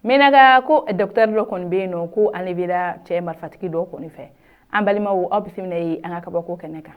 menaga ko docteur do kon be no ko alevira che marfatiki do kon fe ambalima wo obisimne yi anga kabako keneka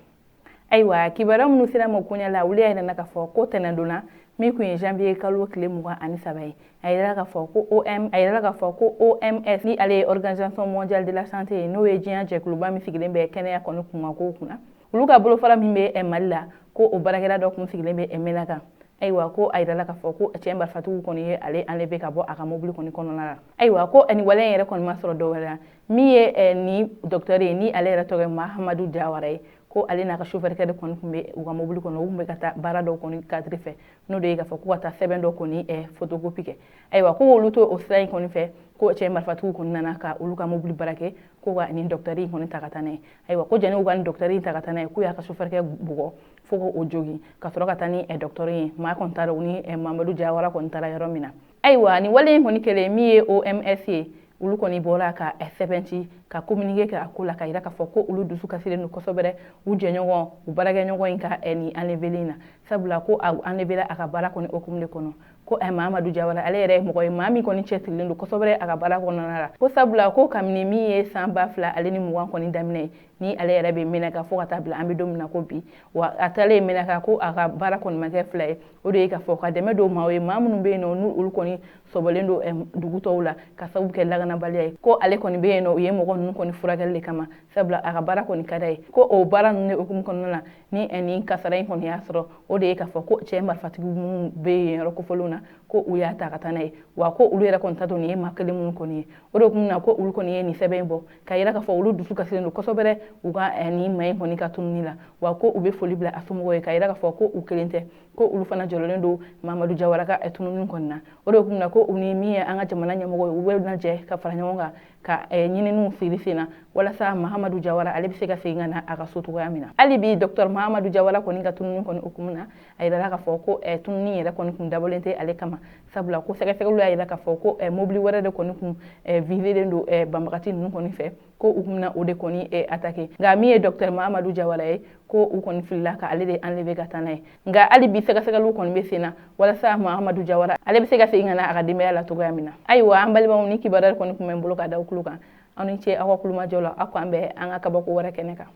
aywa kibaram nu sira mo kunya la wuliya ina naka fo ko tenanduna mi ku janvier kalo kile muga ani sabai ayira ka fo ko OMS ni ale organisation mondiale de la santé no we jian je kluba mi sigile be kenya kono kuma ko kuna uluka bolo fara mi be e malla ko o barakera do kun sigile be e menaka aywa ko ayira ka fo ko chamber fatu ko ni ale enlever ka bo aka mobile ko ni kono na aywa ko ani wala yere kon masoro do wala mi ni docteur ni ale ratore Mahamadou Diawara ko ale na ka chauffeur kede kon kumbe uga mobile kono umbe kata barado ko ni cadre fe no de ga fa ko ta seben do ko ni photocopie ke aywa ko woluto o sai ko ni fe ko che marfatu ko nana ka uluka mobile barake ko ga ni docteur ko ni takatane aywa ko jani uga ni docteur takatane ko ya ka chauffeur ke bugo foko o jogi ka soro ka tani docteur ma kon taro ni Mamadou Diawara kon tara yoro mina aywa ni wale ko ni kele mi OMS ulu koni bora ka S70 ka communiquer ka akula ka ira ka foko ulu dusu ka sire no kosobere uje nyongo ubarage nyongo inka eni anlevelina sabula ko anlevela aka bara koni okumle kono ko Mamadou Diawara ale re mo ko mami koni chetilin do kosobere aka bara kono nara ko sabula ko kamni mi samba fla ale ni muwan koni damine ni ale re be menaka fo ka tabla ambe domina ko bi wa atale menaka ko aka bara koni make fla o de ka fo ka deme do mawe mamunu be no ulu koni sobolendo duguto wala ka sabu ke lagana baliya ko ale koni be no yemo ko nun koni furagalle kama sabla aka bara koni kadai ko o bara ne okum kono na ni eni kasara koni yasro o de ka fo ko chamber fatigu mun be ro ko foluna ko uya ta katanai wa ko ulu era kon tato ni makale mun koni o do kumna ko ulu koni ni sebembo kayira ka fo ulu dusu ka sino ko sobere uga eni mai koni ka tunila wa ko ube folibla asumo e kayira ka fo ko ukelente ko ulu fana jololendo Mamadou Diawara ka etunun konna o do kumna ko uni mi anga jamana nyamogo ube na je ka fara nyonga ka nyine nu filisina wala sa Mahamadou Diawara ale bi se ka singana aka soto yamina ali bi docteur Mahamadou Diawara ko ninga tunun kon okumna ay dala ka foko tunni yera kon kum dabolente ale kama sabula ko sega sega lu ay dala ka foko mobile wara de kon kum visiter ndo bambakati nun kon fe ko ukumna o de koni attaquer nga mi docteur Mahamadou Diawara ko u kon filla ka ale de enlever gatanay nga ali bi sega sega lu kon be sina wala sa Mahamadou Diawara ale bi se ka singana aka dimbe ala to yamina aywa ambali ba ni kibarar kon kum mbolo ka daw kuluka ani ce akwa kuluma jola akwa ambe anga kabako wara keneka